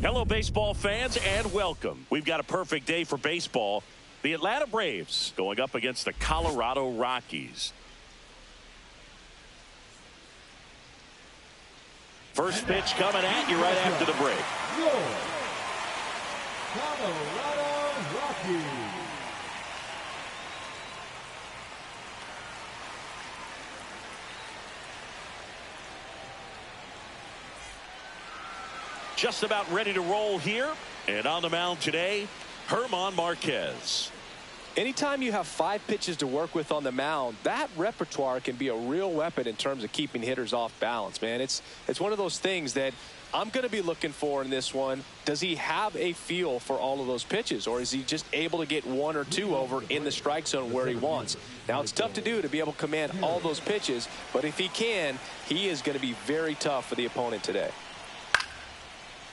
Hello, baseball fans, and welcome. We've got a perfect day for baseball. The Atlanta Braves going up against the Colorado Rockies. First pitch coming at you right after the break. Colorado Rockies. Just about ready to roll here. And on the mound today, Germán Marquez. Anytime you have 5 pitches to work with on the mound, that repertoire can be a real weapon in terms of keeping hitters off balance, man. It's one of those things that I'm going to be looking for in this one. Does he have a feel for all of those pitches, or is he just able to get 1 or 2 over in the strike zone where he wants? Now, it's tough to do to be able to command all those pitches, but if he can, he is going to be very tough for the opponent today.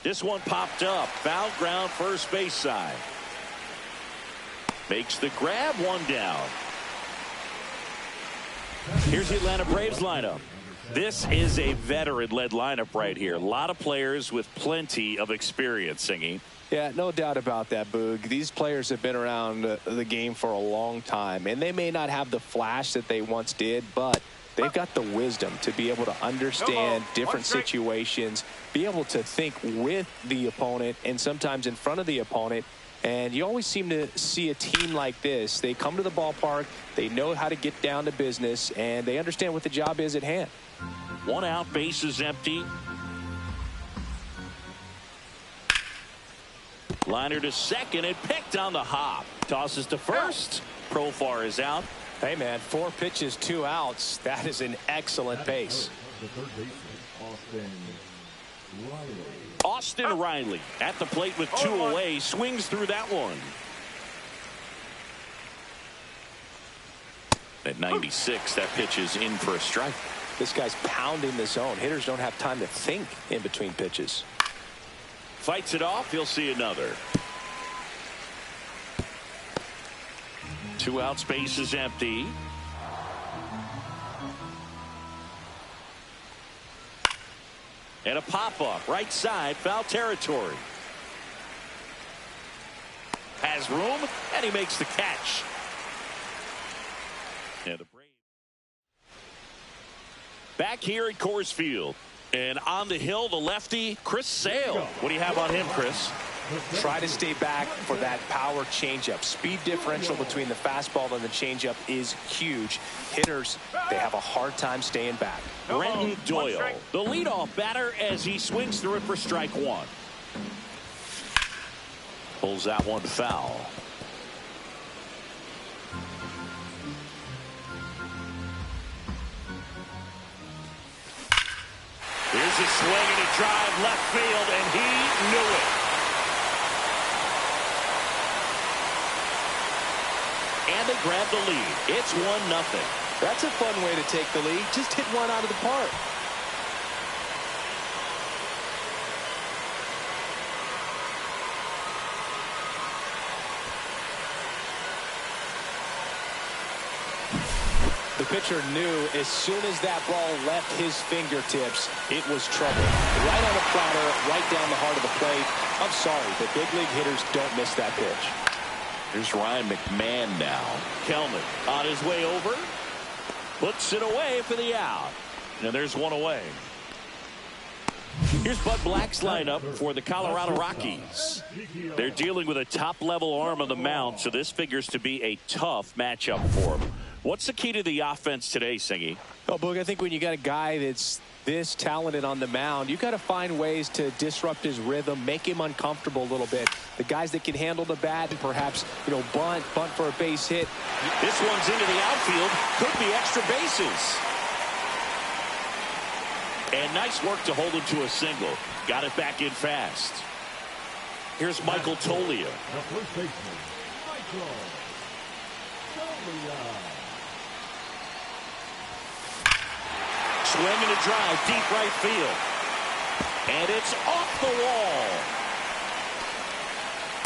This one popped up. Foul ground, first base side. Makes the grab, one down. Here's the Atlanta Braves lineup. This is a veteran-led lineup right here. A lot of players with plenty of experience, Singing. Yeah, no doubt about that, Boog. These players have been around the game for a long time, and they may not have the flash that they once did, but they've got the wisdom to be able to understand different situations, be able to think with the opponent and sometimes in front of the opponent. And you always seem to see a team like this. They come to the ballpark, they know how to get down to business, and they understand what the job is at hand. 1 out, base is empty. Liner to second and picked on the hop. Tosses to first. Profar is out. Hey, man, 4 pitches, 2 outs. That is an excellent pace. Austin Riley at the plate with 2 away. Swings through that one. At 96, that pitch is in for a strike. This guy's pounding the zone. Hitters don't have time to think in between pitches. Fights it off. He'll see another. 2 outs, base is empty. And a pop-up, right side, foul territory. Has room, and he makes the catch. And the Braves back here at Coors Field. And on the hill, the lefty, Chris Sale. What do you have on him, Chris? Try to stay back for that power changeup. Speed differential between the fastball and the changeup is huge. Hitters, they have a hard time staying back. Brenton Doyle, the leadoff batter, as he swings through it for strike 1. Pulls that one foul. Here's a swing and a drive left field, and he knew it. And they grab the lead. It's 1-0. That's a fun way to take the lead. Just hit one out of the park. The pitcher knew as soon as that ball left his fingertips, it was trouble. Right on the platter, right down the heart of the plate. I'm sorry, but big league hitters don't miss that pitch. Here's Ryan McMahon now. Kelman on his way over. Puts it away for the out. And there's one away. Here's Bud Black's lineup for the Colorado Rockies. They're dealing with a top-level arm on the mound, so this figures to be a tough matchup for them. What's the key to the offense today, Singy? Well, Boog, I think when you got a guy that's this talented on the mound, you got to find ways to disrupt his rhythm, make him uncomfortable a little bit. The guys that can handle the bat and perhaps, bunt for a base hit. This one's into the outfield. Could be extra bases. And nice work to hold him to a single. Got it back in fast. Here's Michael Toglia. The first baseman, Michael Toglia. Swing and a drive, deep right field. And it's off the wall.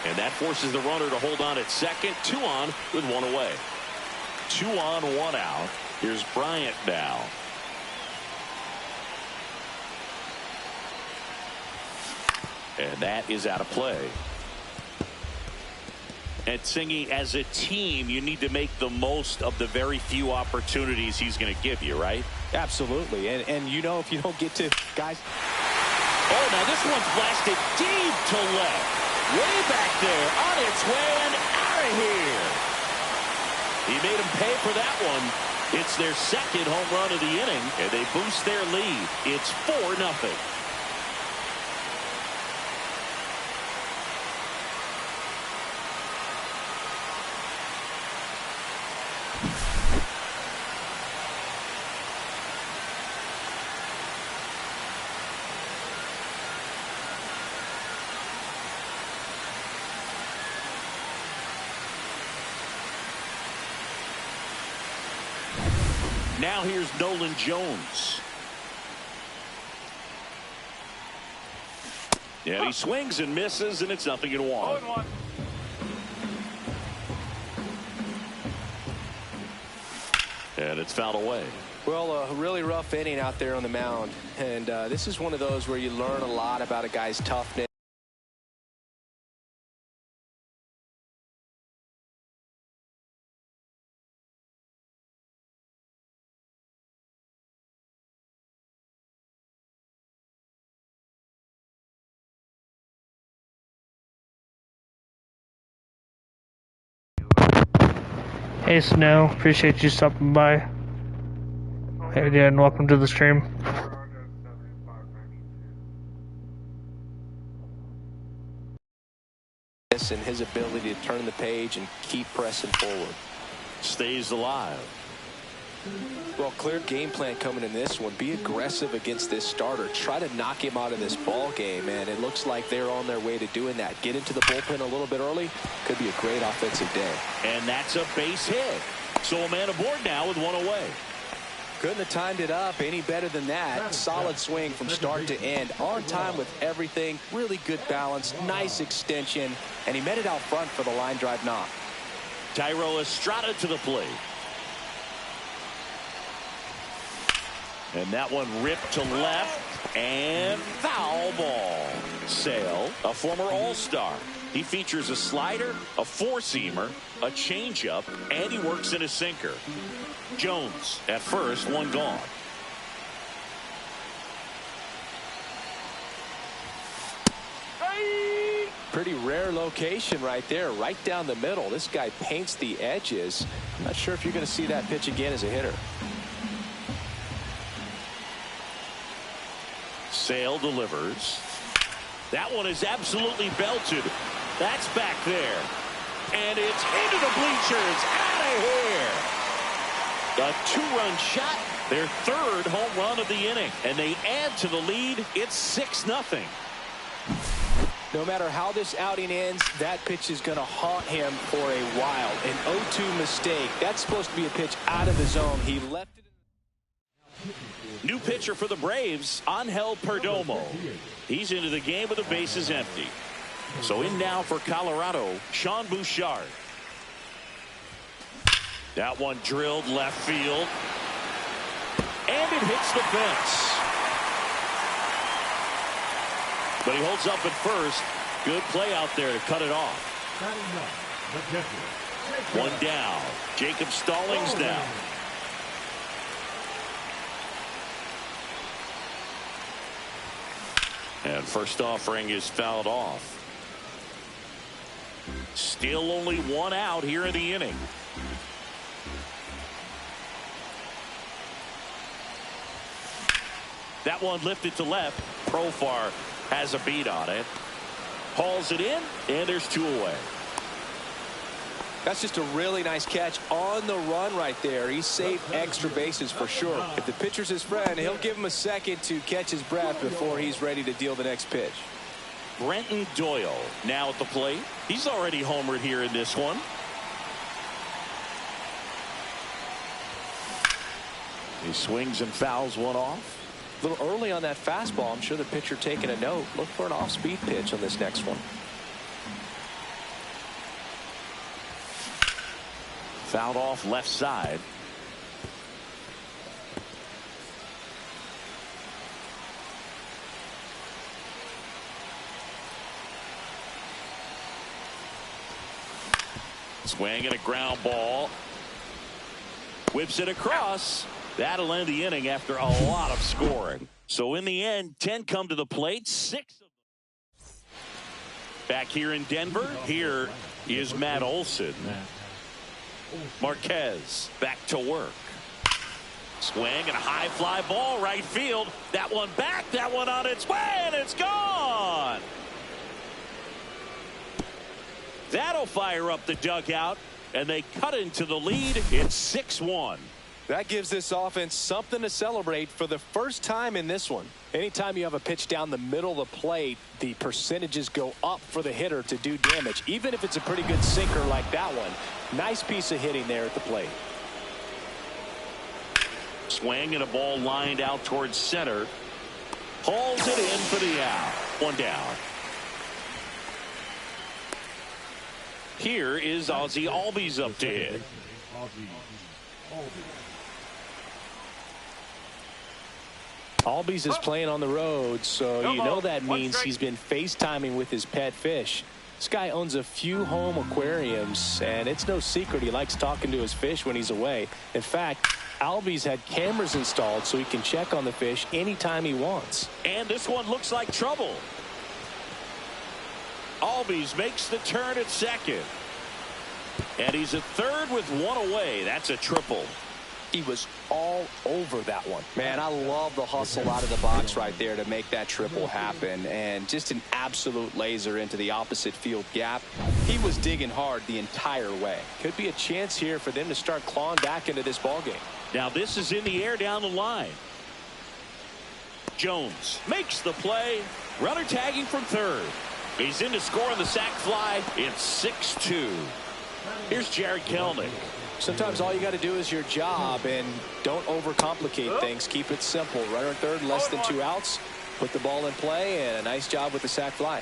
And that forces the runner to hold on at second. 2 on with 1 away. 2 on, 1 out. Here's Bryant now. And that is out of play. And Singy, as a team, you need to make the most of the very few opportunities he's going to give you, right? Absolutely. And you know, if you don't get to guys. Oh, now this one's blasted deep to left. Way back there, on its way and out of here. He made him pay for that one. It's their second home run of the inning, and they boost their lead. It's 4-0. Now here's Nolan Jones. And he swings and misses, and it's 0-1. And it's fouled away. Well, a really rough inning out there on the mound. And this is one of those where you learn a lot about a guy's toughness. Hey Snow, appreciate you stopping by. Hey Dan, welcome to the stream. And his ability to turn the page and keep pressing forward. Stays alive. Well, clear game plan coming in this one. Be aggressive against this starter. Try to knock him out of this ball game, and it looks like they're on their way to doing that. Get into the bullpen a little bit early. Could be a great offensive day. And that's a base hit. So a man aboard now with 1 away. Couldn't have timed it up any better than that. Solid swing from start to end. On time with everything. Really good balance. Nice extension. And he met it out front for the line drive knock. Thairo Estrada to the plate. And that one ripped to left and foul ball. Sale, a former All-Star. He features a slider, a four-seamer, a changeup, and he works in a sinker. Jones at first, 1 gone. Pretty rare location right there, right down the middle. This guy paints the edges. Not sure if you're going to see that pitch again as a hitter. Sale delivers. That one is absolutely belted. That's back there. And it's into the bleachers. Out of here. A 2-run shot. Their 3rd home run of the inning. And they add to the lead. It's 6-0. No matter how this outing ends, that pitch is going to haunt him for a while. An 0-2 mistake. That's supposed to be a pitch out of the zone. He left it. New pitcher for the Braves, Angel Perdomo. He's into the game with the bases empty. So in now for Colorado, Sean Bouchard. That one drilled left field. And it hits the fence. But he holds up at first. Good play out there to cut it off. 1 down. Jacob Stallings down. And first offering is fouled off. Still only 1 out here in the inning. That one lifted to left. Profar has a beat on it. Hauls it in, and there's 2 away. That's just a really nice catch on the run right there. He saved extra bases for sure. If the pitcher's his friend, he'll give him a second to catch his breath before he's ready to deal the next pitch. Brenton Doyle now at the plate. He's already homered here in this one. He swings and fouls one off. A little early on that fastball. I'm sure the pitcher taking a note. Look for an off-speed pitch on this next one. Fouled off left side. Swing and a ground ball. Whips it across. That'll end the inning after a lot of scoring. So in the end, 10 come to the plate. 6 of them. Back here in Denver, here is Matt Olson. Marquez back to work. Swing and a high fly ball right field. That one back, that one on its way, and it's gone. That'll fire up the dugout, and they cut into the lead. It's 6-1. That gives this offense something to celebrate for the first time in this one. Anytime you have a pitch down the middle of the plate, the percentages go up for the hitter to do damage, even if it's a pretty good sinker like that one. Nice piece of hitting there at the plate. Swing and a ball lined out towards center. Hauls it in for the out. One down. Here is Ozzie Albies up to hit. Albies is playing on the road, so you know that means he's been FaceTiming with his pet fish. This guy owns a few home aquariums, and it's no secret he likes talking to his fish when he's away. In fact, Albies had cameras installed so he can check on the fish anytime he wants. And this one looks like trouble. Albies makes the turn at second. And he's at third with one away. That's a triple. He was all over that one. Man, I love the hustle out of the box right there to make that triple happen. And just an absolute laser into the opposite field gap. He was digging hard the entire way. Could be a chance here for them to start clawing back into this ballgame. Now this is in the air down the line. Jones makes the play. Runner tagging from third. He's in to score on the sac fly. It's 6-2. Here's Jared Kelenic. Sometimes all you got to do is your job and don't overcomplicate things. Keep it simple. Runner at third, less than 2 outs. Put the ball in play, and a nice job with the sac fly.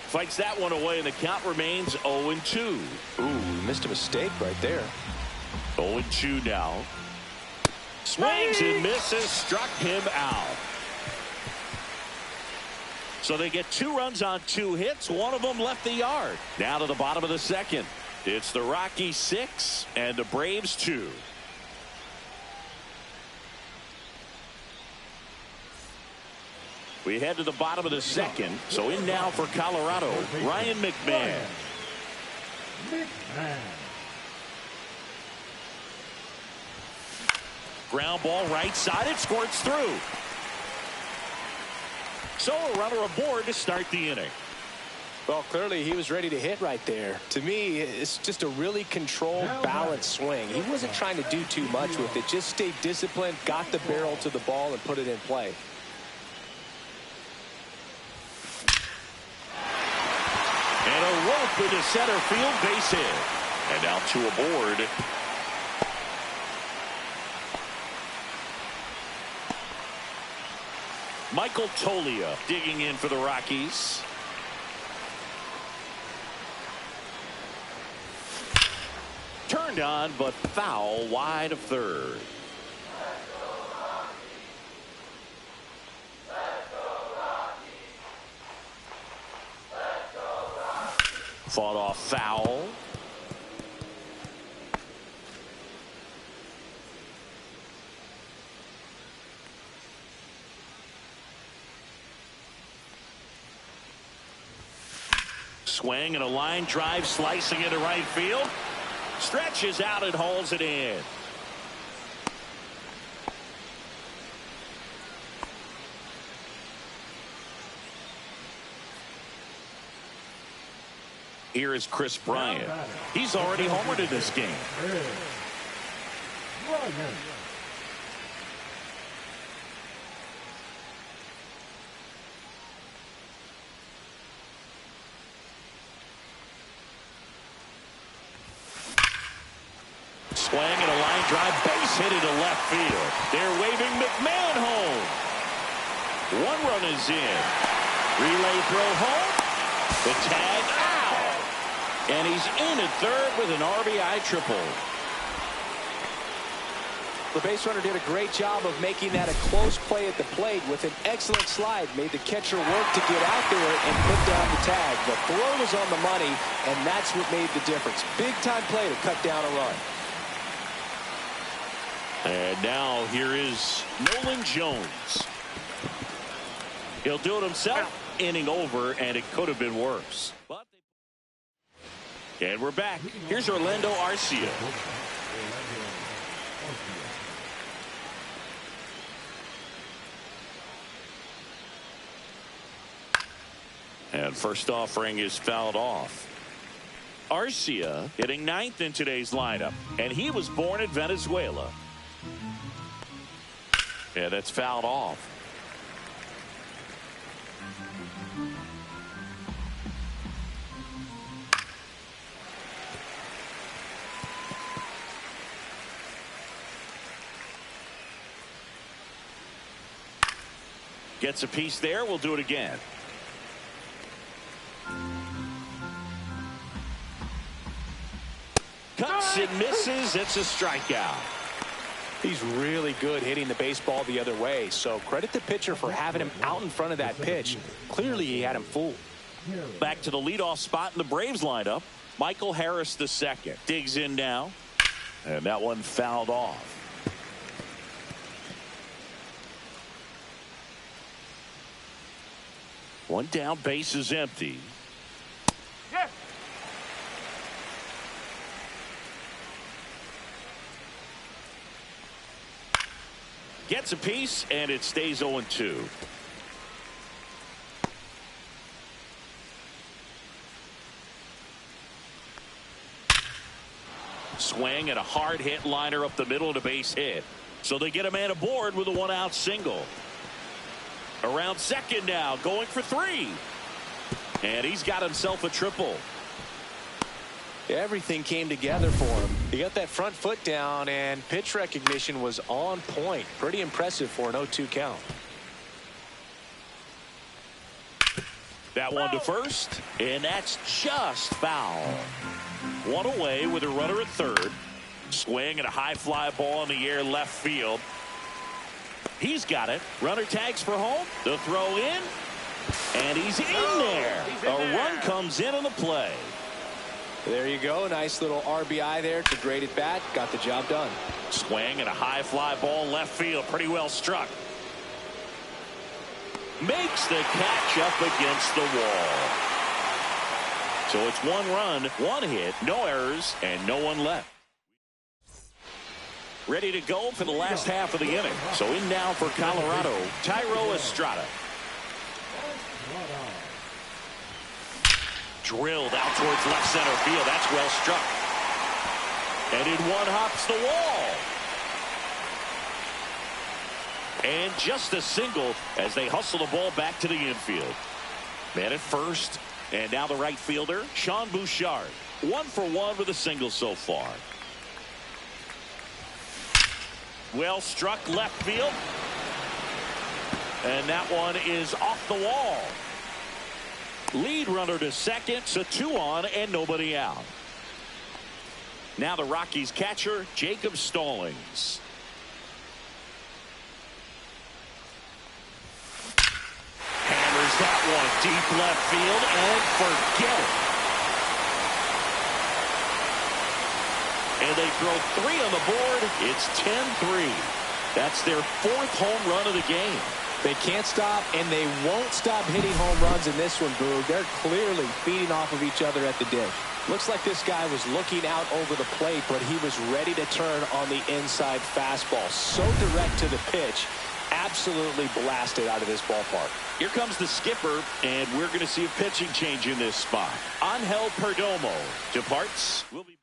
Fights that one away, and the count remains 0-2. Ooh, missed a mistake right there. 0-2 now. Swings and misses, struck him out. So they get 2 runs on 2 hits. One of them left the yard. Now to the bottom of the second. It's the Rockies 6 and the Braves 2. We head to the bottom of the second. So in now for Colorado, Ryan McMahon. Ground ball right side. It squirts through. So a runner aboard to start the inning. Well, clearly he was ready to hit right there. To me, it's just a really controlled, balanced swing. He wasn't trying to do too much with it. Just stayed disciplined, got the barrel to the ball, and put it in play. And a rope into center field, base hit. And now 2 aboard. Michael Toglia digging in for the Rockies. Turned on, but foul wide of third. Fought off foul. Swing and a line drive slicing into right field. Stretches out and hauls it in. Here is Chris Bryant. He's already homered in this game. Swing and a line drive, base hit into left field. They're waving McMahon home. One run is in. Relay throw home. The tag out. And he's in at third with an RBI triple. The base runner did a great job of making that a close play at the plate with an excellent slide. Made the catcher work to get out there and put down the tag. The throw was on the money, and that's what made the difference. Big time play to cut down a run. And now here is Nolan Jones. He'll do it himself. Inning over, and it could have been worse. And we're back. Here's Orlando Arcia. And first offering is fouled off. Arcia hitting ninth in today's lineup, and he was born in Venezuela. And that's fouled off. Gets a piece there. We'll do it again. Cuts and misses. It's a strikeout. He's really good hitting the baseball the other way, so credit the pitcher for having him out in front of that pitch. Clearly he had him fooled. Back to the leadoff spot in the Braves lineup. Michael Harris II digs in now, and that one fouled off. One down, base is empty. Gets a piece, and it stays 0-2. Swing and a hard hit liner up the middle of the base hit. So they get a man aboard with a one-out single. Around second now, going for three. And he's got himself a triple. Everything came together for him. He got that front foot down, and pitch recognition was on point. Pretty impressive for an 0-2 count. That one to first, and that's just foul. One away with a runner at third. Swing and a high fly ball in the air left field. He's got it. Runner tags for home. The throw in, and he's in there. A run comes in on the play. There you go. Nice little RBI there. It's a great at bat. Got the job done. Swing and a high fly ball left field. Pretty well struck. Makes the catch up against the wall. So it's one run, one hit, no errors, and no one left. Ready to go for the last half of the inning. So in now for Colorado, Thairo Estrada. Drilled out towards left center field. That's well struck. And in one hops the wall. And just a single as they hustle the ball back to the infield. Man at first. And now the right fielder, Sean Bouchard. 1 for 1 with a single so far. Well struck left field. And that one is off the wall. Lead runner to second, so 2 on and nobody out. Now the Rockies catcher, Jacob Stallings. Hammers that one deep left field and forget it. And they throw 3 on the board. It's 10-3. That's their 4th home run of the game. They can't stop, and they won't stop hitting home runs in this one, Boog. They're clearly feeding off of each other at the dish. Looks like this guy was looking out over the plate, but he was ready to turn on the inside fastball. So direct to the pitch. absolutely blasted out of this ballpark. Here comes the skipper, and we're going to see a pitching change in this spot. Angel Perdomo departs. We'll be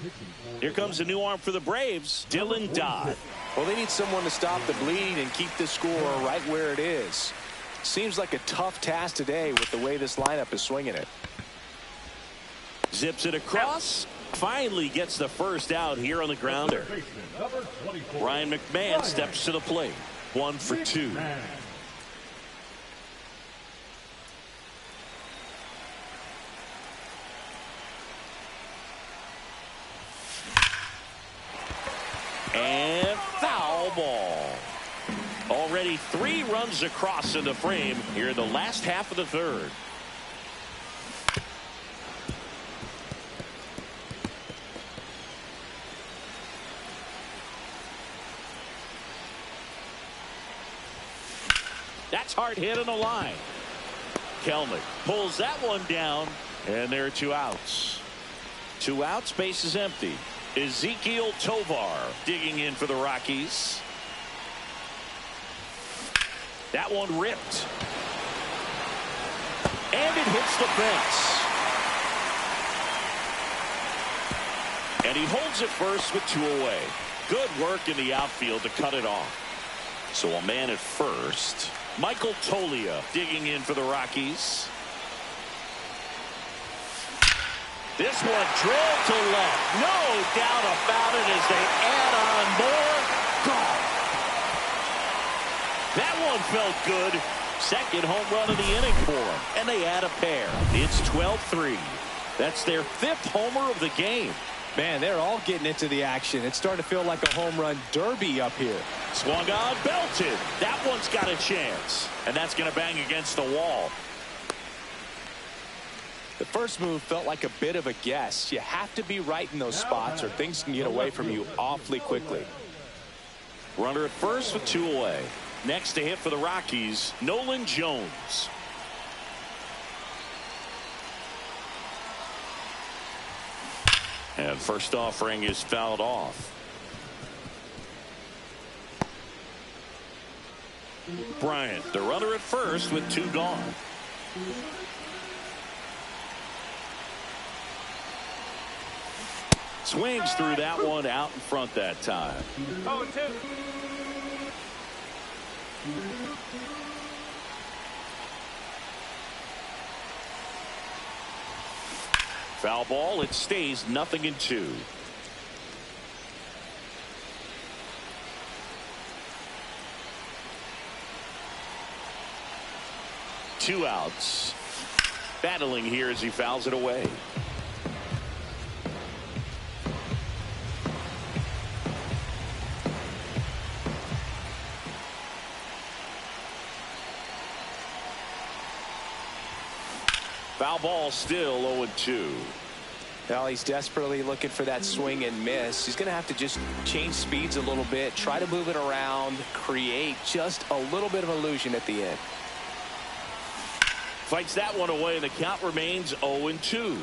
back. Here comes a new arm for the Braves, Dylan Dodd. Well, they need someone to stop the bleed and keep the score right where it is. Seems like a tough task today with the way this lineup is swinging it. Zips it across. Finally gets the first out here on the grounder. Ryan McMahon steps to the plate. 1 for 2. And foul ball. Already 3 runs across in the frame here in the last half of the third. That's hard hit on the line. Kelnick pulls that one down, and there are 2 outs. 2 outs, base is empty. Ezekiel Tovar digging in for the Rockies. That one ripped. And it hits the fence. And he holds it first with 2 away. Good work in the outfield to cut it off. So a man at first. Michael Tolia digging in for the Rockies. This one drilled to left. No doubt about it as they add on more. Gone. That one felt good. Second home run of the inning for them. And they add a pair. It's 12-3. That's their 5th homer of the game. Man, they're all getting into the action. It's starting to feel like a home run derby up here. Swung on, belted. That one's got a chance. And that's going to bang against the wall. The first move felt like a bit of a guess. You have to be right in those spots or things can get away from you awfully quickly. Runner at first with 2 away. Next to hit for the Rockies, Nolan Jones. And first offering is fouled off. Bryant, the runner at first with 2 gone. Swings through that one out in front that time. 0-2. Foul ball. It stays 0-2. Two outs. Battling here as he fouls it away. Foul ball, still 0-2. Well, he's desperately looking for that swing and miss. He's going to have to just change speeds a little bit, try to move it around, create just a little bit of illusion at the end. Fights that one away, and the count remains 0-2.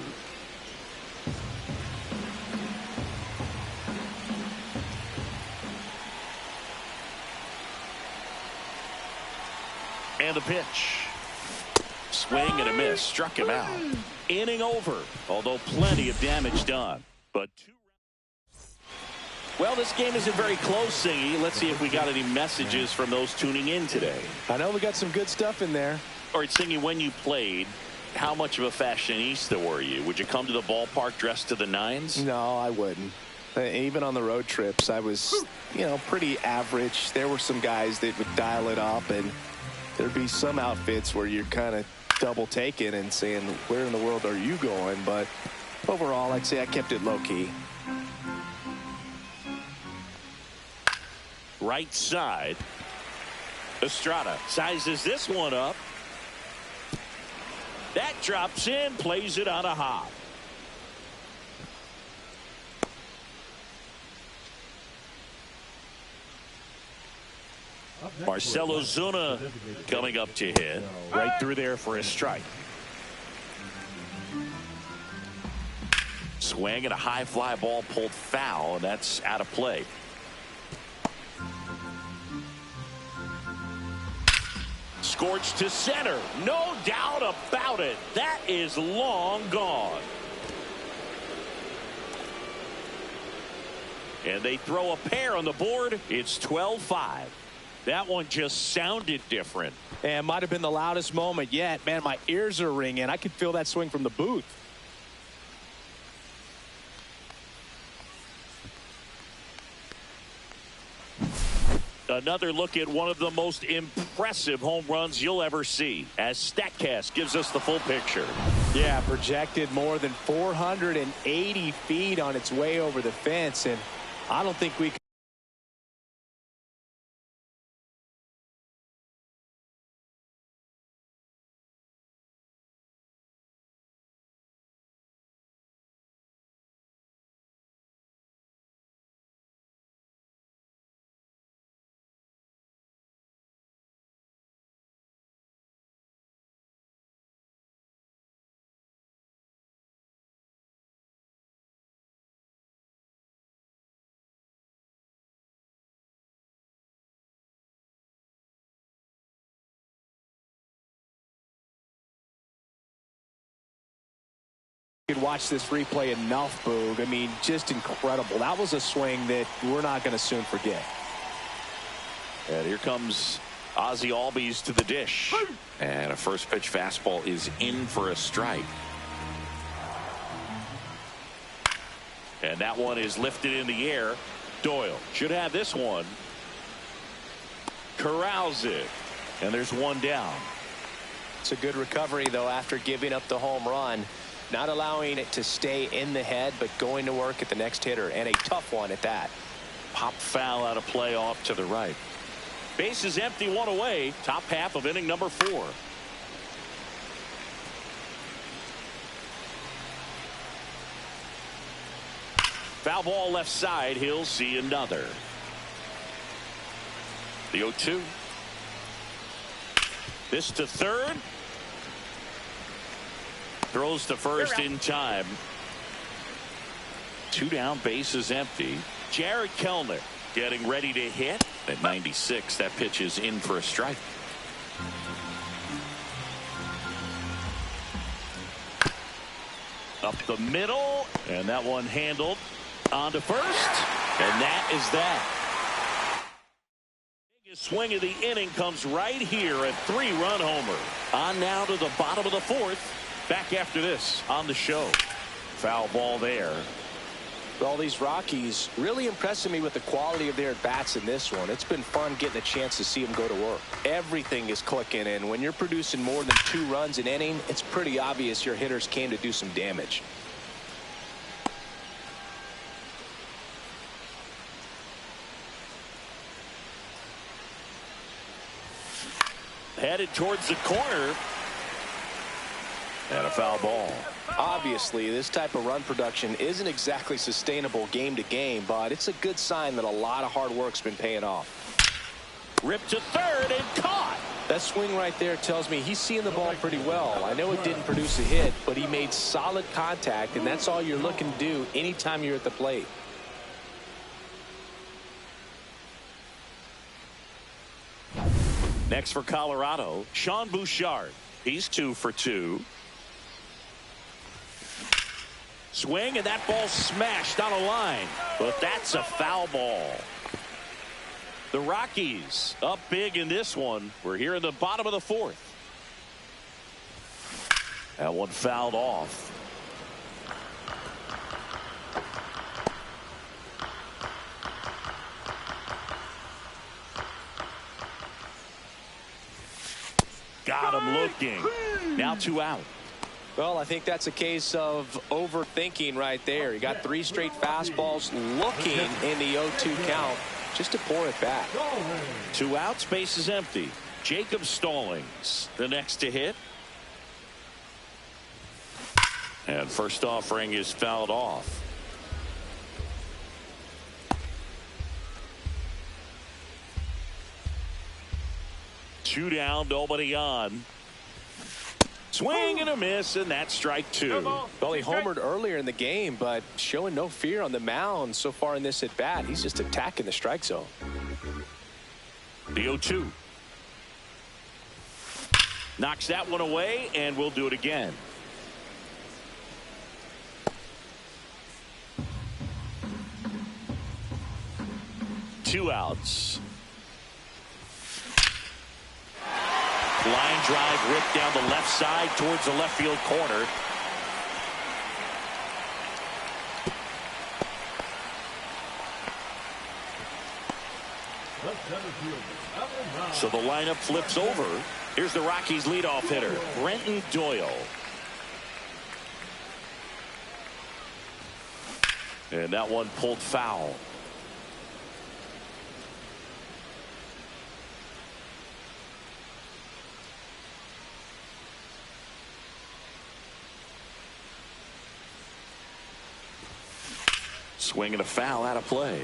And the pitch. Swing and a miss. Struck him out. Inning over, although plenty of damage done. But well, this game isn't very close, Singy. Let's see if we got any messages from those tuning in today. I know we got some good stuff in there. All right, Singy, when you played, how much of a fashionista were you? Would you come to the ballpark dressed to the nines? No, I wouldn't. Even on the road trips, I was, pretty average. There were some guys that would dial it up, and there'd be some outfits where you're kind of double taking and saying, where in the world are you going? But overall, I'd say I kept it low key. Right side. Estrada sizes this one up. That drops in, plays it on a hop. Marcelo Zuna coming up to hit. Right through there for a strike. Swing and a high fly ball pulled foul, and that's out of play. scorched to center. No doubt about it. That is long gone. And they throw a pair on the board. It's 12-5. That one just sounded different. And might have been the loudest moment yet. Man, my ears are ringing. I could feel that swing from the booth. Another look at one of the most impressive home runs you'll ever see, as StatCast gives us the full picture. Yeah, projected more than 480 feet on its way over the fence, and I don't think we could watch this replay enough, Boog. I mean, just incredible. That was a swing that we're not going to soon forget. And here comes Ozzie Albies to the dish. And a first pitch fastball is in for a strike. And that one is lifted in the air. Doyle should have this one. Corrals it. And there's one down. It's a good recovery, though, after giving up the home run. Not allowing it to stay in the head, but going to work at the next hitter, and a tough one at that. Pop foul out of play off to the right. Base is empty, one away. Top half of inning number 4. Foul ball left side. He'll see another. The 0-2. This to third. Throws to first in time. 2 down, base is empty. Jared Kelenic getting ready to hit. At 96, that pitch is in for a strike. Up the middle, and that one handled on to first, and that is that. Biggest swing of the inning comes right here, a 3-run homer. On now to the bottom of the 4th. Back after this on the show. Foul ball there. Well, these Rockies really impressing me with the quality of their at-bats in this one. It's been fun getting a chance to see them go to work. Everything is clicking, and when you're producing more than 2 runs an inning, it's pretty obvious your hitters came to do some damage. Headed towards the corner. And a foul ball. Obviously, this type of run production isn't exactly sustainable game to game, but it's a good sign that a lot of hard work's been paying off. Ripped to third and caught. That swing right there tells me he's seeing the ball pretty well. I know it didn't produce a hit, but he made solid contact, and that's all you're looking to do anytime you're at the plate. Next for Colorado, Sean Bouchard. He's 2 for 2. Swing, and that ball smashed on a line. But that's a foul ball. The Rockies up big in this one. We're here in the bottom of the 4th. That one fouled off. Got him looking. Now 2 out. Well, I think that's a case of overthinking right there. He got 3 straight fastballs looking in the 0-2 count just to pour it back. 2 outs, base is empty. Jacob Stallings, the next to hit. And first offering is fouled off. Two down, nobody on. Swing and a miss, and that's strike 2. Well, he homered earlier in the game, but showing no fear on the mound so far in this at bat. He's just attacking the strike zone. The 0-2. Knocks that one away, and we'll do it again. Two outs. Line drive ripped down the left side towards the left field corner. So the lineup flips over. Here's the Rockies leadoff hitter, Brenton Doyle. And that one pulled foul. Swing and a foul out of play.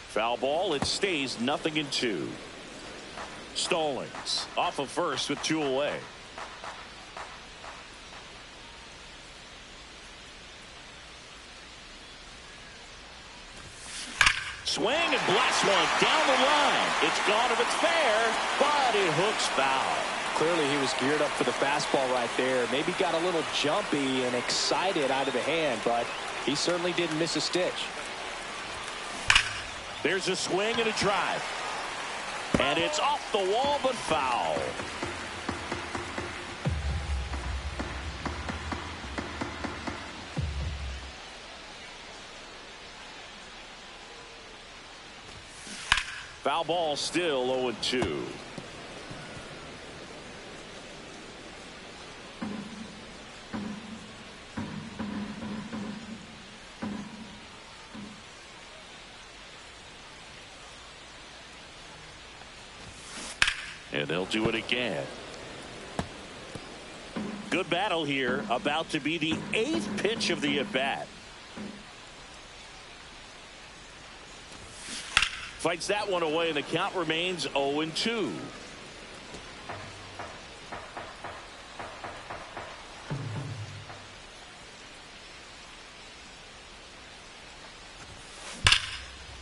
Foul ball. It stays 0-2. Stallings off of first with 2 away. Swing and blast one down the line. It's gone if it's fair, but it hooks foul. Clearly he was geared up for the fastball right there. Maybe got a little jumpy and excited out of the hand, but he certainly didn't miss a stitch. There's a swing and a drive. And it's off the wall, but foul. Foul ball, still 0-2. And they'll do it again. Good battle here. About to be the 8th pitch of the at-bat. Fights that one away, and the count remains 0-2.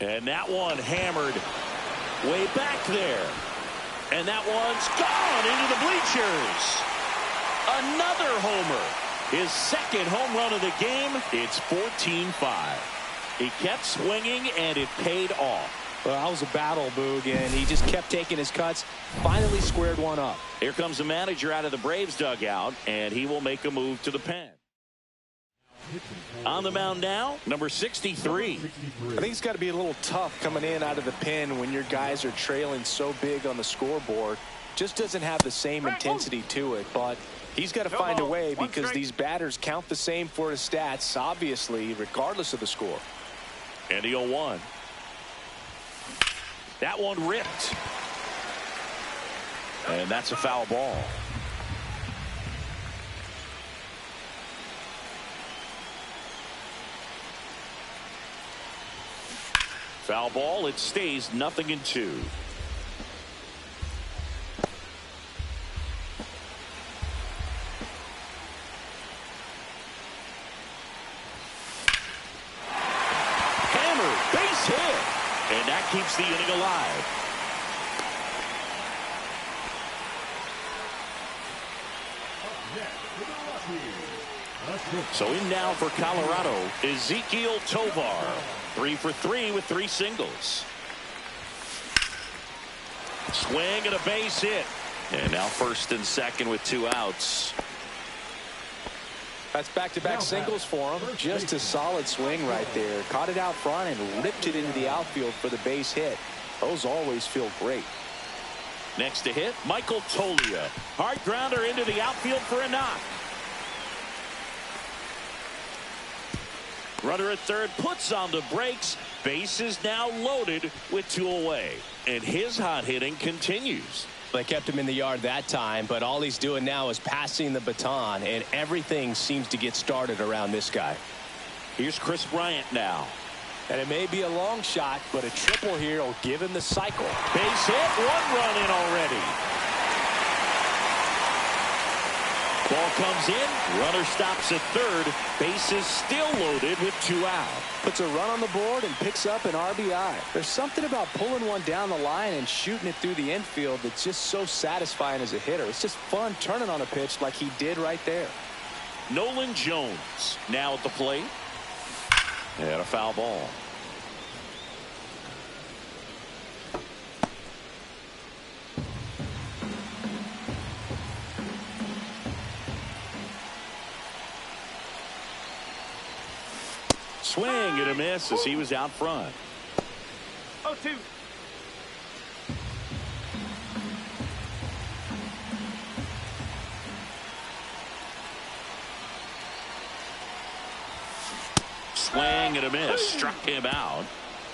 And that one hammered way back there. And that one's gone into the bleachers. Another homer. His second home run of the game. It's 14-5. He kept swinging, and it paid off. Well, that was a battle, Boog, and he just kept taking his cuts. Finally squared one up. Here comes the manager out of the Braves dugout, and he will make a move to the pen. On the mound now, number 63. I think it's got to be a little tough coming in out of the pen when your guys are trailing so big on the scoreboard. Just doesn't have the same intensity to it, but he's got to find a way because these batters count the same for his stats, obviously, regardless of the score. And the 0-1. That one ripped. And that's a foul ball. Foul ball. It stays 0-2. Hammer, base hit. And that keeps the inning alive. So in now for Colorado, Ezequiel Tovar. 3 for 3 with 3 singles. Swing and a base hit. And now first and second with 2 outs. That's back-to-back singles for him. Just a solid swing right there. Caught it out front and ripped it into the outfield for the base hit. Those always feel great. Next to hit, Michael Toglia. Hard grounder into the outfield for a knock. Runner at third puts on the brakes. Base is now loaded with 2 away. And his hot hitting continues. They kept him in the yard that time, but all he's doing now is passing the baton, and everything seems to get started around this guy. Here's Chris Bryant now. And it may be a long shot, but a triple here will give him the cycle. Base hit, 1 run in already. Ball comes in. Runner stops at third. Bases still loaded with 2 out. Puts a run on the board and picks up an RBI. There's something about pulling one down the line and shooting it through the infield that's just so satisfying as a hitter. It's just fun turning on a pitch like he did right there. Nolan Jones now at the plate. And a foul ball. Swing and a miss as he was out front. 0-2. Swing and a miss. Struck him out.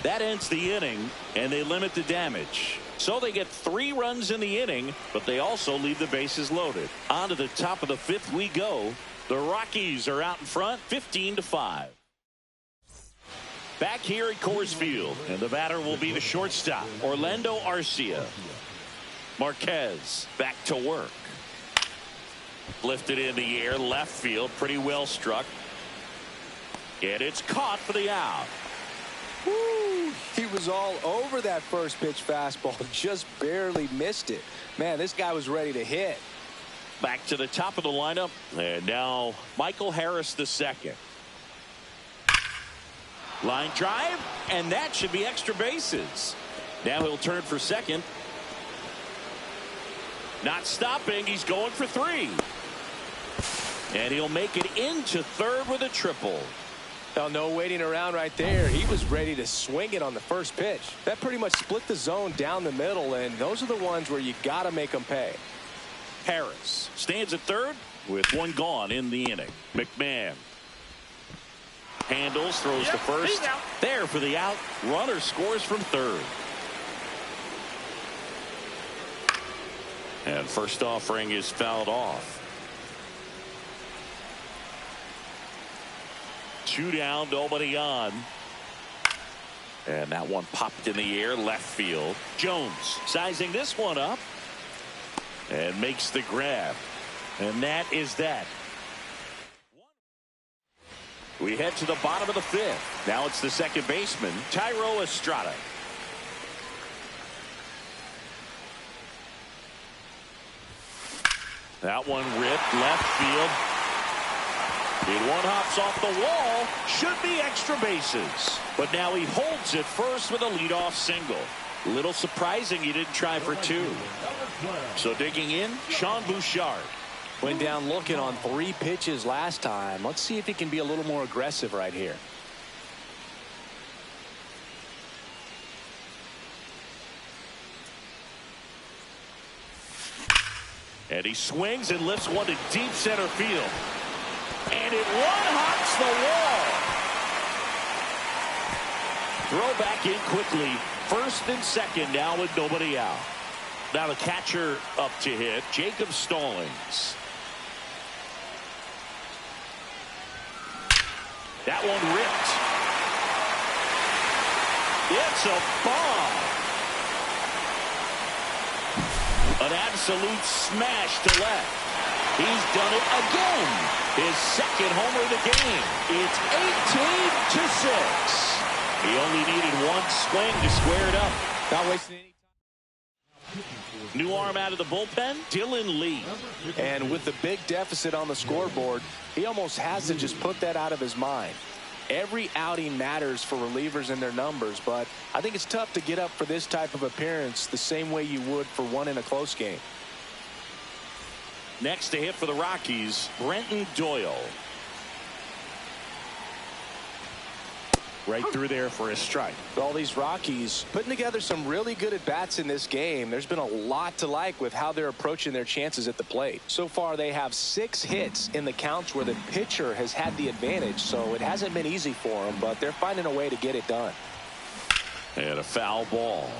That ends the inning, and they limit the damage. So they get 3 runs in the inning, but they also leave the bases loaded. On to the top of the 5th we go. The Rockies are out in front, 15-5. Back here at Coors Field, and the batter will be the shortstop, Orlando Arcia. Marquez back to work. Lifted in the air, left field, pretty well struck. And it's caught for the out. Woo! He was all over that first pitch fastball, just barely missed it. Man, this guy was ready to hit. Back to the top of the lineup, and now Michael Harris II. Line drive, and that should be extra bases. Now he'll turn for second. Not stopping, he's going for 3. And he'll make it into third with a triple. Well, no waiting around right there. He was ready to swing it on the first pitch. That pretty much split the zone down the middle, and those are the ones where you got to make them pay. Harris stands at third with 1 gone in the inning. McMahon handles, throws to first. There for the out. Runner scores from third. And first offering is fouled off. 2 down, nobody on. And that one popped in the air, left field. Jones sizing this one up and makes the grab. And that is that. We head to the bottom of the 5th. Now it's the second baseman, Thairo Estrada. That one ripped left field. And one hops off the wall. Should be extra bases. But now he holds it first with a leadoff single. A little surprising he didn't try for 2. So digging in, Sean Bouchard. Went down looking on 3 pitches last time. Let's see if he can be a little more aggressive right here. And he swings and lifts one to deep center field. And it one-hops the wall. Throw back in quickly. First and second now with nobody out. Now the catcher up to hit, Jacob Stallings. That one ripped. It's a bomb. An absolute smash to left. He's done it again. His second homer of the game. It's 18-6. He only needed 1 swing to square it up. Not wasting any time. New arm out of the bullpen, Dylan Lee. And with the big deficit on the scoreboard, he almost has to just put that out of his mind. Every outing matters for relievers and their numbers, but I think it's tough to get up for this type of appearance the same way you would for one in a close game. Next to hit for the Rockies, Brenton Doyle. Right through there for a strike. All these Rockies putting together some really good at-bats in this game. There's been a lot to like with how they're approaching their chances at the plate. So far, they have 6 hits in the counts where the pitcher has had the advantage, so it hasn't been easy for them, but they're finding a way to get it done. And a foul ball.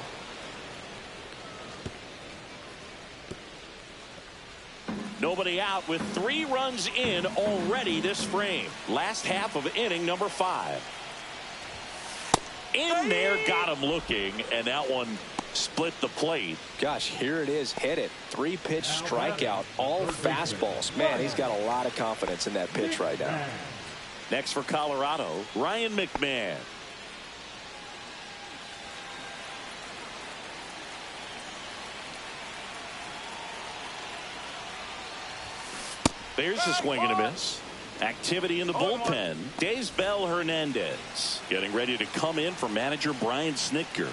Nobody out with 3 runs in already this frame. Last half of inning number 5. In there, got him looking, and that one Split the plate. Gosh, here it is. Hit it. 3-pitch strikeout. All fastballs. Man, he's got a lot of confidence in that pitch right now. Next for Colorado, Ryan McMahon. There's a swing and a miss. Activity in the bullpen. Daysbel Hernandez getting ready to come in for manager Brian Snitker.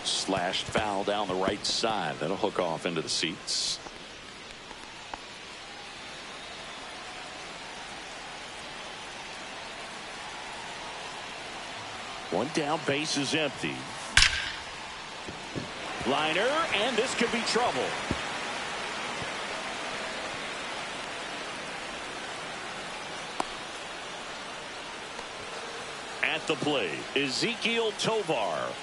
Slashed foul down the right side. That'll hook off into the seats. One down, base is empty. Liner, and this could be trouble. At the plate, Ezekiel Tovar.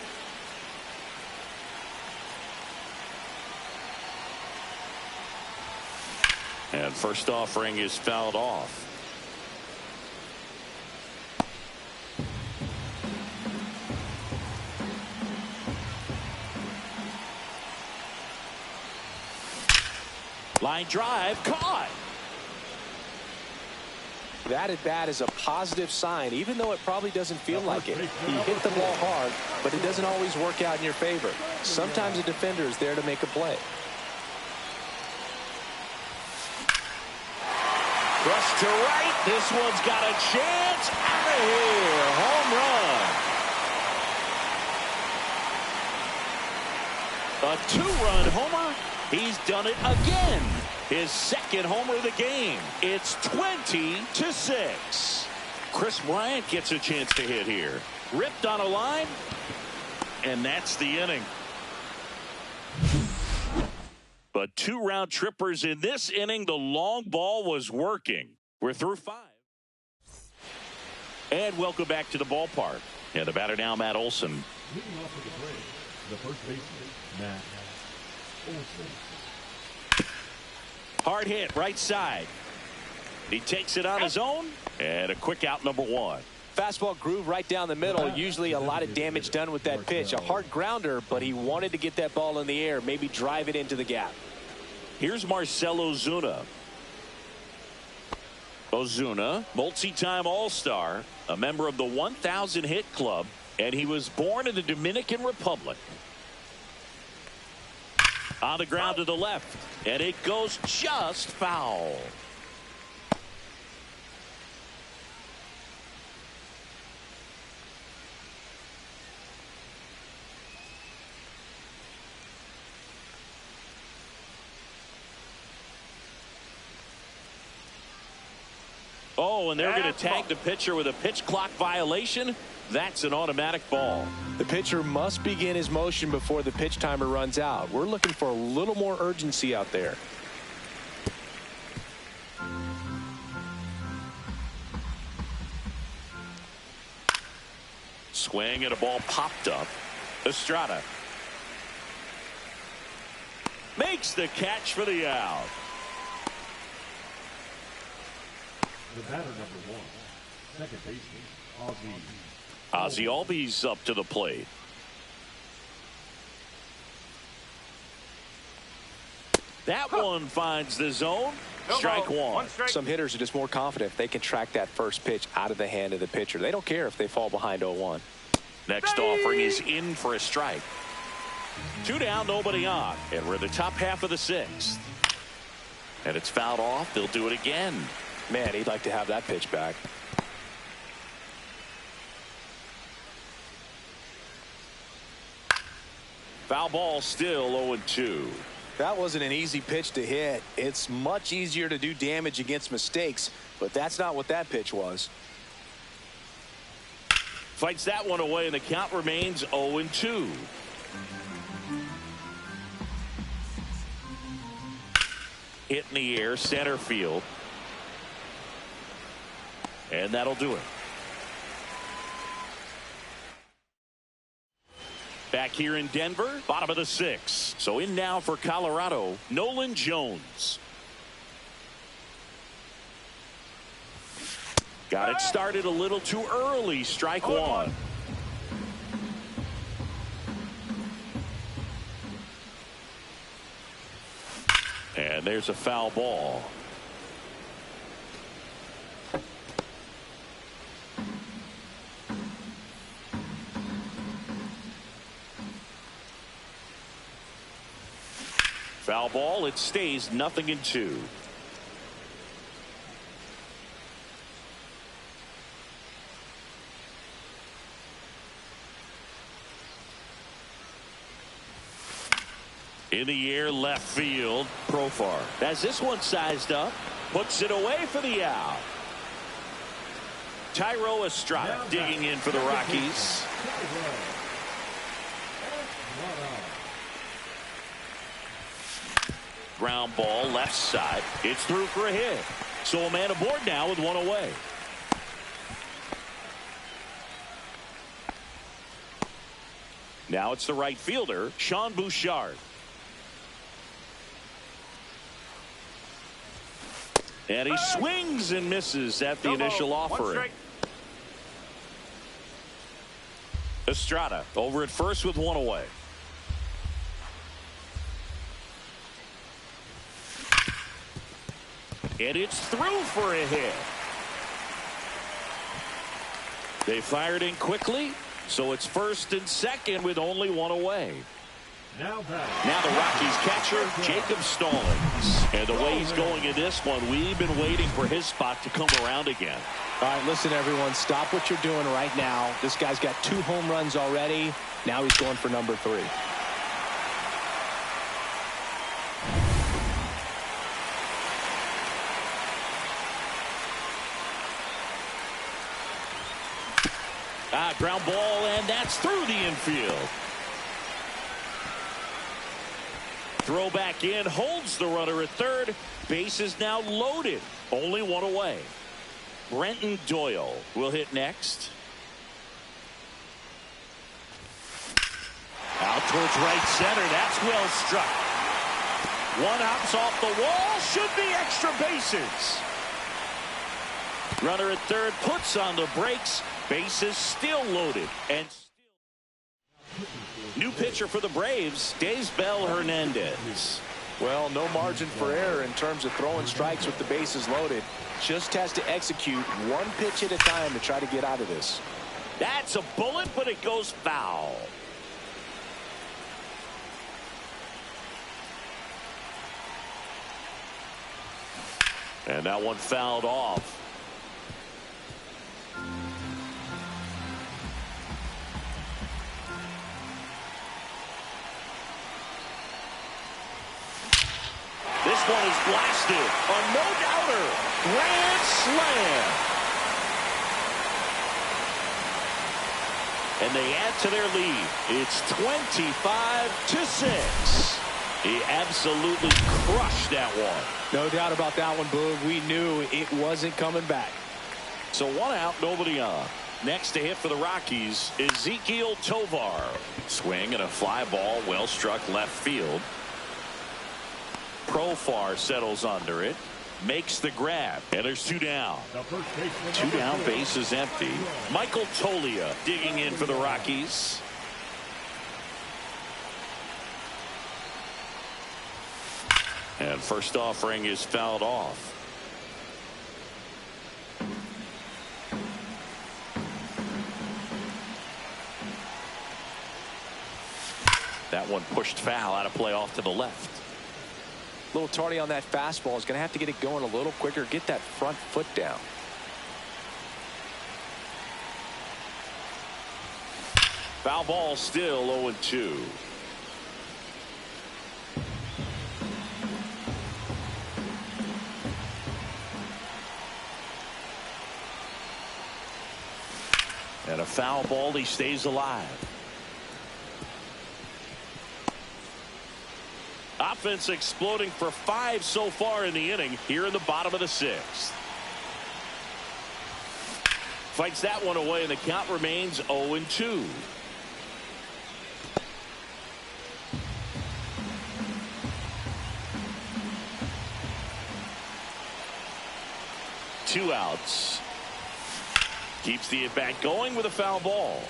And first offering is fouled off. Line drive caught. That at bat is a positive sign, even though it probably doesn't feel like it. He hit the ball hard, but it doesn't always work out in your favor. Sometimes a defender is there to make a play. Rush to right. This one's got a chance. Out of here. Home run. A 2-run homer. He's done it again. His second homer of the game. It's 20-6. Chris Bryant gets a chance to hit here. Ripped on a line. And that's the inning. But 2 round trippers in this inning. The long ball was working. We're through 5. And welcome back to the ballpark. And the batter now, Matt Olson. Leading off with the break, the first baseman, Matt Olson. Hard hit, right side. He takes it on his own. And a quick out, number 1. Fastball groove right down the middle. Usually a lot of damage done with that pitch. A hard grounder, but he wanted to get that ball in the air, maybe drive it into the gap. Here's Marcell Ozuna. Ozuna, multi-time All-Star, a member of the 1,000 hit club, and he was born in the Dominican Republic. On the ground to the left, and it goes just foul. Oh, and they're going to tag the pitcher with a pitch clock violation. That's an automatic ball. The pitcher must begin his motion before the pitch timer runs out. We're looking for a little more urgency out there. Swing and a ball popped up. Estrada makes the catch for the out. The batter, number 1, second baseman, Ozzie Albies up to the plate. That one finds the zone. Strike 1. Some hitters are just more confident if they can track that first pitch out of the hand of the pitcher. They don't care if they fall behind 0-1. Next offering is in for a strike. 2 down, nobody on. And we're in the top half of the 6th. And it's fouled off. They'll do it again. Man, he'd like to have that pitch back. Foul ball, still 0-2. That wasn't an easy pitch to hit. It's much easier to do damage against mistakes, but that's not what that pitch was. Fights that one away, and the count remains 0-2. Hit in the air, center field. And that'll do it. Back here in Denver, bottom of the 6th. So in now for Colorado, Nolan Jones. Got it started a little too early. Strike one. And there's a foul ball. Foul ball. It stays 0-2. In the air, left field. Profar has this one sized up. Puts it away for the out. Tyro Estrada digging in for the Rockies. Ground ball left side. It's through for a hit. So a man aboard now with one away. Now it's the right fielder, Sean Bouchard. And he swings and misses at the initial offering. Estrada over at first with one away. And it's through for a hit. They fired in quickly, so it's first and second with only one away. Now the Rockies catcher, Jacob Stallings. And the way he's going in this one, we've been waiting for his spot to come around again. All right, listen, everyone, stop what you're doing right now. This guy's got 2 home runs already. Now he's going for number 3. Ground ball, and that's through the infield. Throw back in, holds the runner at third. Base is now loaded. Only one away. Brenton Doyle will hit next. Out towards right center. That's well struck. One hops off the wall. Should be extra bases. Runner at third puts on the brakes. Bases still loaded. And new pitcher for the Braves, Daysbel Hernandez. Well, no margin for error in terms of throwing strikes with the bases loaded. Just has to execute one pitch at a time to try to get out of this. That's a bullet, but it goes foul. And that one fouled off. This one is blasted. A no-doubter. Grand slam. And they add to their lead. It's 25-6. He absolutely crushed that one. No doubt about that one, Boog. We knew it wasn't coming back. So one out, nobody on. Next to hit for the Rockies, Ezequiel Tovar. Swing and a fly ball, well struck left field. Profar settles under it, makes the grab, and there's 2 down. 2 down, base is empty. Michael Tolia digging in for the Rockies. And first offering is fouled off. That one pushed foul, out of play off to the left. A little tardy on that fastball. Is going to have to get it going a little quicker. Get that front foot down. Foul ball, still 0-2. And a foul ball, he stays alive. Offense exploding for 5 so far in the inning here in the bottom of the 6th. Fights that one away, and the count remains 0-2. Two outs. Keeps the at-bat going with a foul ball.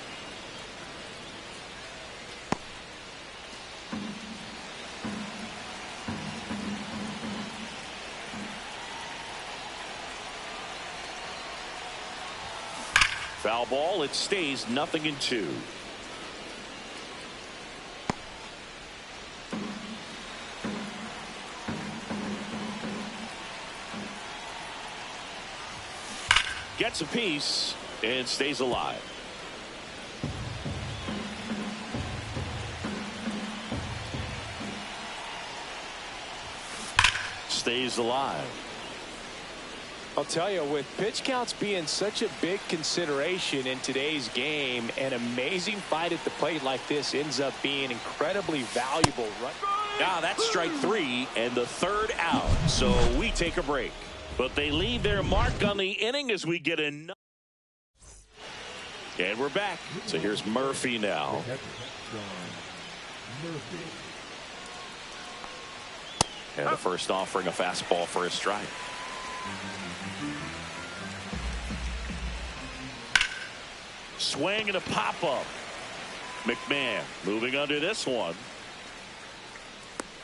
Foul ball. It stays 0-2. Gets a piece and stays alive. Stays alive. I'll tell you, with pitch counts being such a big consideration in today's game, an amazing fight at the plate like this ends up being incredibly valuable. Now that's strike 3 and the third out. So we take a break. But they leave their mark on the inning as we get another. And we're back. So here's Murphy now. And the first offering a fastball for a strike. Swing and a pop-up. McMahon moving under this one.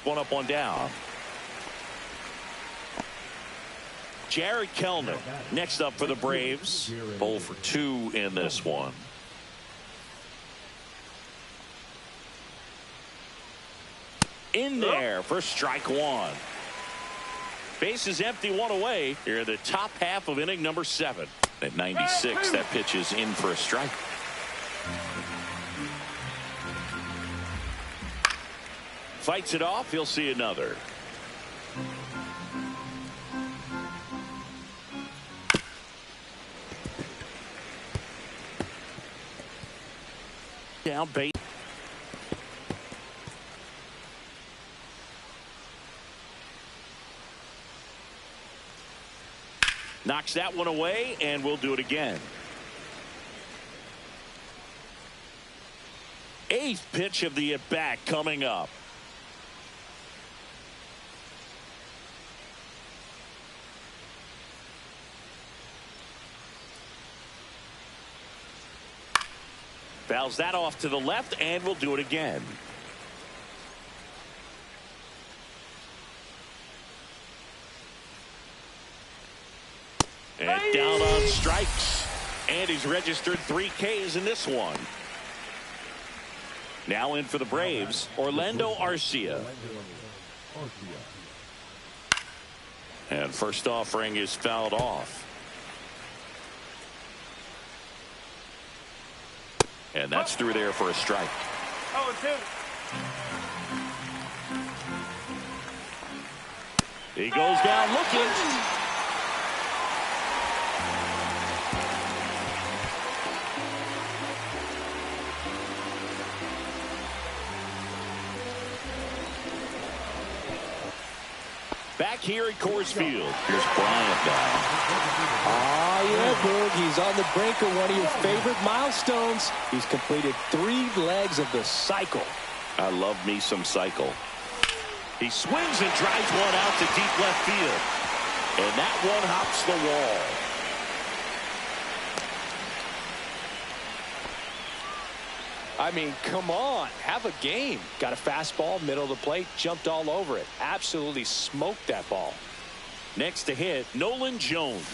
One up, one down. Jared Kellner next up for the Braves. 0 for 2 in this one. In there for strike 1. Base is empty, 1 away. Here in the top half of inning number 7. At 96, that pitch is in for a strike. Fights it off. He'll see another. Down base. Knocks that one away, and we'll do it again. 8th pitch of the at-bat coming up. Fouls that off to the left, and we'll do it again. And down on strikes. And he's registered 3 Ks in this one. Now in for the Braves, Orlando Arcia. And first offering is fouled off. And that's through there for a strike. 0-2. He goes down looking. Back here at Coors Field. Here's Bryant now. Ah, yeah, Boog. He's on the brink of one of your favorite milestones. He's completed 3 legs of the cycle. I love me some cycle. He swings and drives one out to deep left field. And that one hops the wall. I mean, come on, have a game. Got a fastball, middle of the plate, jumped all over it. Absolutely smoked that ball. Next to hit, Nolan Jones.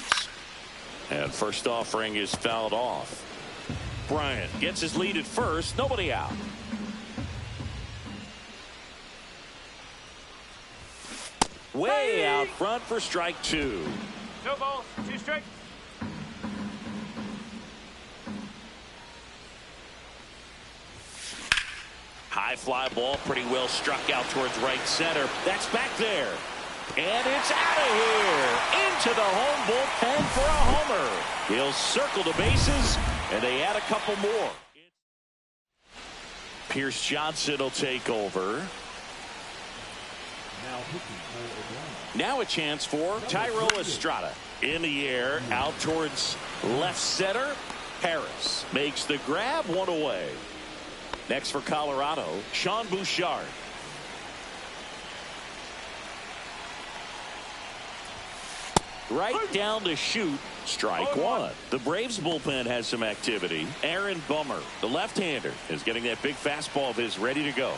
And first offering is fouled off. Bryant gets his lead at first, nobody out. Way out front for strike 2. No balls, 2 strikes. High fly ball, pretty well struck out towards right center. That's back there. And it's out of here. Into the home bullpen for a homer. He'll circle the bases, and they add a couple more. Pierce Johnson will take over. Now a chance for Tyro Estrada. In the air, out towards left center. Harris makes the grab, 1 away. Next for Colorado, Sean Bouchard. Right down to shoot. Strike one. The Braves bullpen has some activity. Aaron Bummer, the left-hander, is getting that big fastball of his ready to go.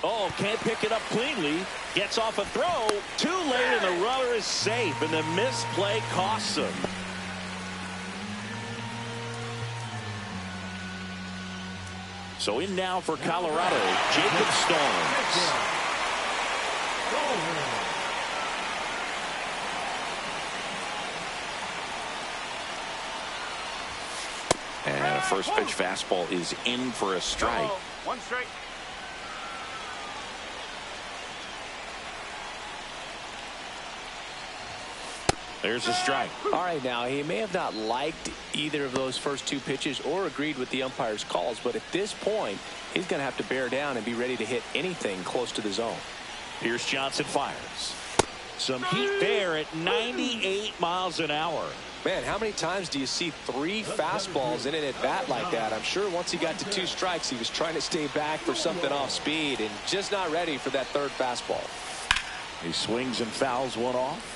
Oh, can't pick it up cleanly. Gets off a throw. Too late, and the runner is safe, and the misplay costs him. So in now for Colorado, Jacob Storms. And a first pitch fastball is in for a strike. One strike. There's a strike. All right, now, he may have not liked either of those first two pitches or agreed with the umpire's calls, but at this point, he's going to have to bear down and be ready to hit anything close to the zone. Pierce Johnson fires. Some heat there at 98 miles an hour. Man, how many times do you see three fastballs in an at-bat like that? I'm sure once he got to two strikes, he was trying to stay back for something off speed and just not ready for that third fastball. He swings and fouls one off.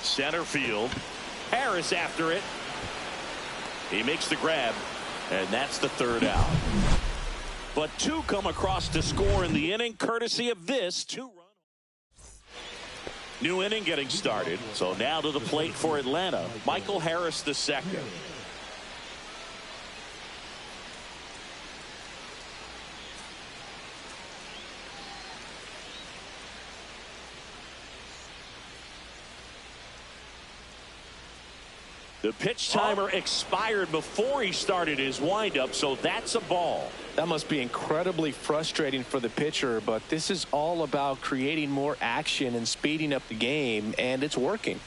Center field. Harris after it. He makes the grab, and that's the third out. But two come across to score in the inning, courtesy of this two-run. New inning getting started. So now to the plate for Atlanta, Michael Harris II. The pitch timer expired before he started his windup, so that's a ball. That must be incredibly frustrating for the pitcher, but this is all about creating more action and speeding up the game, and it's working.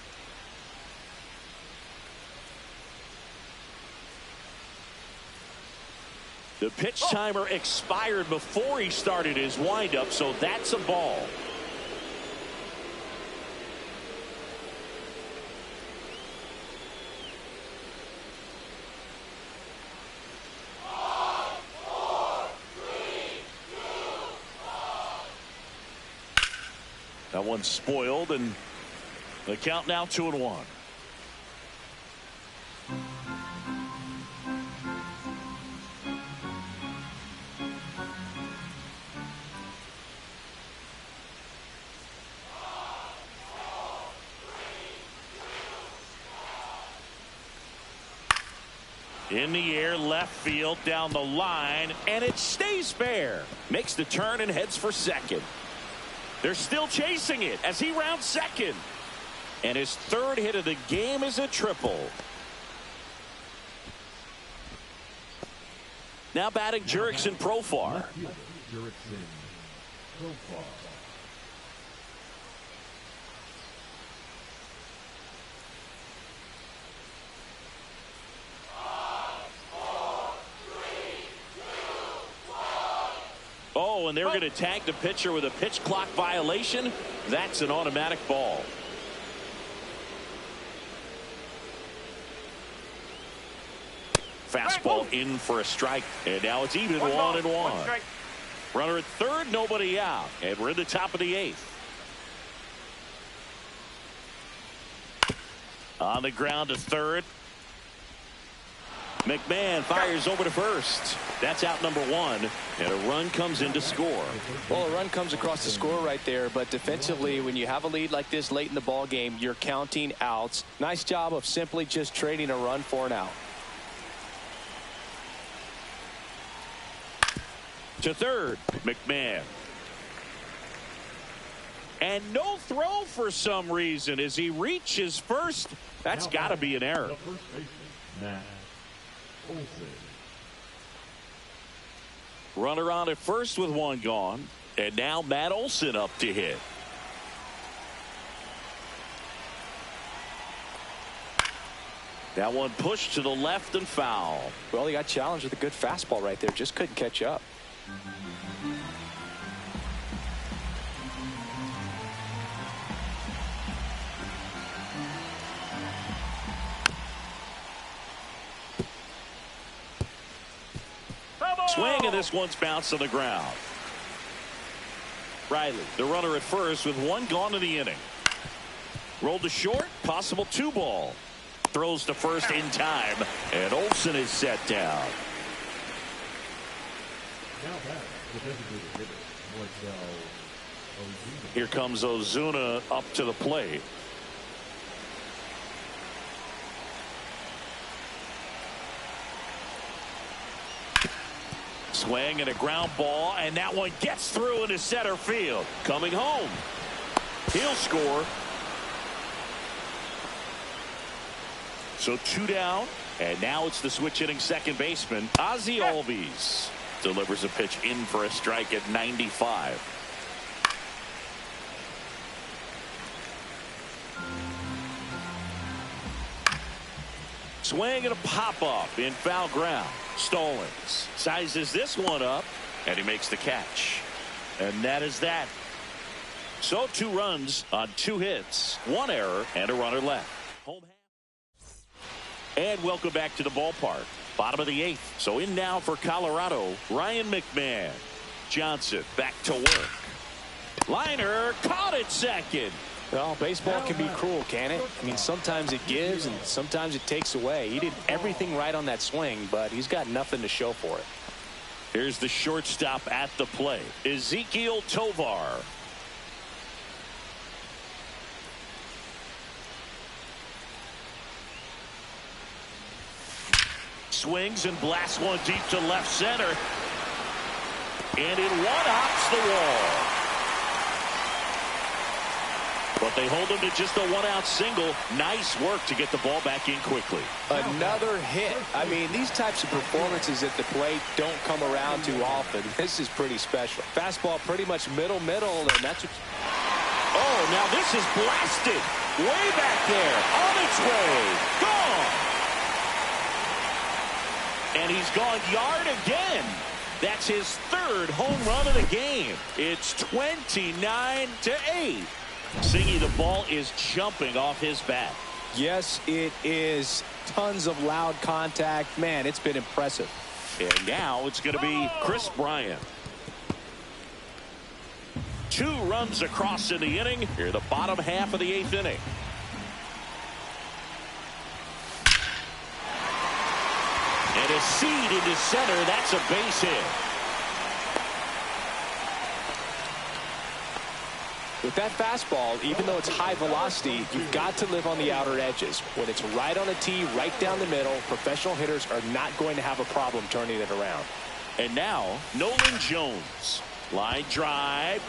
The pitch timer expired before he started his windup, so that's a ball. That one's spoiled, and the count now 2-1. In the air, left field, down the line, and it stays fair. Makes the turn and heads for second. They're still chasing it as he rounds second. And his third hit of the game is a triple. Now batting Jurickson Profar. Oh, and they're going to tag the pitcher with a pitch clock violation. That's an automatic ball. Fastball in for a strike. And now it's even 1-1. Runner at third, nobody out. And we're in the top of the eighth. On the ground to third. McMahon fires over to first. That's out number one, and a run comes in to score. Well, a run comes across the score right there, but defensively, when you have a lead like this late in the ball game, you're counting outs. Nice job of simply just trading a run for an out. To third, McMahon. And no throw for some reason as he reaches first. That's got to be an error. Runner on at first with one gone. And now Matt Olson up to hit. That one pushed to the left and foul. Well, he got challenged with a good fastball right there. Just couldn't catch up. Swing, and this one's bounced on the ground. Riley, the runner at first with one gone in the inning. Rolled to short, possible 2-ball. Throws to first in time, and Olsen is set down. Now back, the designated hitter, Marcell Ozuna. Here comes Ozuna up to the plate. Swing and a ground ball, and that one gets through into center field. Coming home. He'll score. So 2 down, and now it's the switch hitting second baseman, Ozzy Albies. Delivers a pitch in for a strike at 95. Swing and a pop-up in foul ground. Stallings sizes this one up, and he makes the catch. And that is that. So 2 runs on 2 hits, 1 error, and a runner left. Home half. And welcome back to the ballpark. Bottom of the 8th. So in now for Colorado, Ryan McMahon. Johnson back to work. Liner caught at second. Well, baseball can be cruel, can it? I mean, sometimes it gives and sometimes it takes away. He did everything right on that swing, but he's got nothing to show for it. Here's the shortstop at the plate, Ezekiel Tovar. Swings and blasts one deep to left center. And it one-hops the wall. But they hold him to just a 1-out single. Nice work to get the ball back in quickly. Another hit. I mean, these types of performances at the plate don't come around too often. This is pretty special. Fastball pretty much middle, and that's what... Oh, now this is blasted. Way back there. On its way. Gone. And he's gone yard again. That's his 3rd home run of the game. It's 29-8. Singy, the ball is jumping off his bat. Yes, it is. Tons of loud contact. Man, it's been impressive. And now it's going to be Chris Bryant. 2 runs across in the inning. Here, the bottom half of the 8th inning. And a seed into center. That's a base hit. With that fastball, even though it's high velocity, you've got to live on the outer edges. When it's right on a tee, right down the middle, professional hitters are not going to have a problem turning it around. And now, Nolan Jones. Line drive.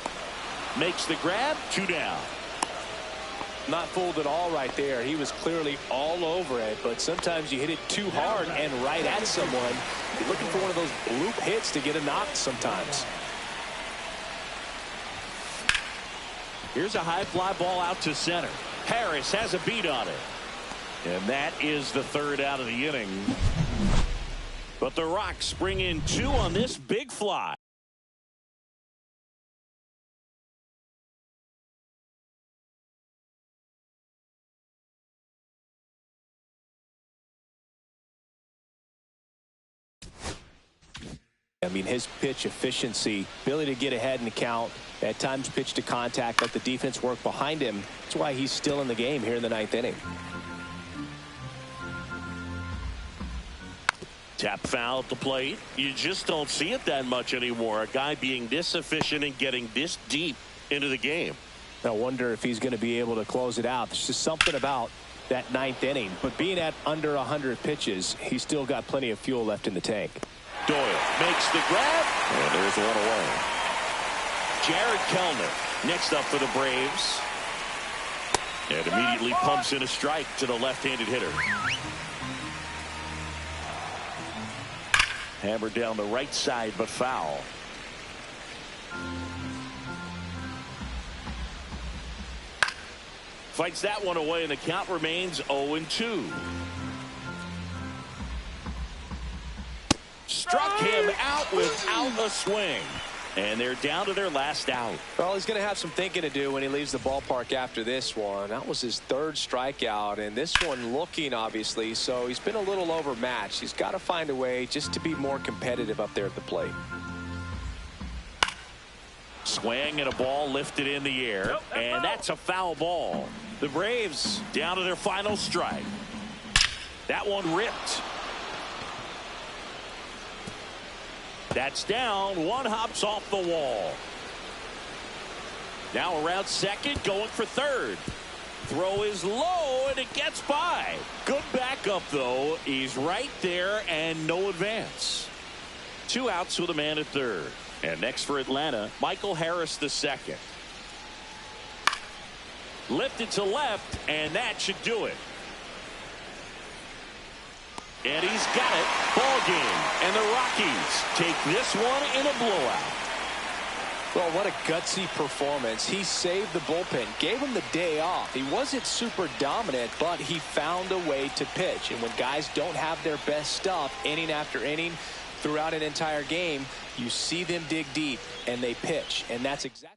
Makes the grab. 2 down. Not fooled at all right there. He was clearly all over it, but sometimes you hit it too hard and right at someone. You're looking for one of those bloop hits to get a knock sometimes. Here's a high fly ball out to center. Harris has a beat on it. And that is the 3rd out of the inning. But the Rocks bring in 2 on this big fly. I mean, his pitch efficiency, ability to get ahead in the count, at times pitch to contact, let the defense work behind him. That's why he's still in the game here in the 9th inning. Tap foul at the plate. You just don't see it that much anymore. A guy being this efficient and getting this deep into the game. I wonder if he's going to be able to close it out. There's just something about that 9th inning. But being at under 100 pitches, he's still got plenty of fuel left in the tank. Doyle makes the grab, and there's one away. Jared Kellner next up for the Braves. And immediately pumps in a strike to the left-handed hitter. Hammered down the right side, but foul. Fights that one away, and the count remains 0-2. Struck him out without a swing. And they're down to their last out. Well, he's going to have some thinking to do when he leaves the ballpark after this one. That was his third strikeout, and this one looking, obviously, so he's been a little overmatched. He's got to find a way just to be more competitive up there at the plate. Swing and a ball lifted in the air, and that's a foul ball. The Braves down to their final strike. That one ripped. That's down. One hops off the wall. Now around second, going for third. Throw is low, and it gets by. Good backup, though. He's right there, and no advance. 2 outs with a man at third. And next for Atlanta, Michael Harris II. Lifted to left, and that should do it. And he's got it. Ball game. And the Rockies take this one in a blowout. Well, what a gutsy performance. He saved the bullpen, gave him the day off. He wasn't super dominant, but he found a way to pitch. And when guys don't have their best stuff inning after inning throughout an entire game, you see them dig deep and they pitch. And that's exactly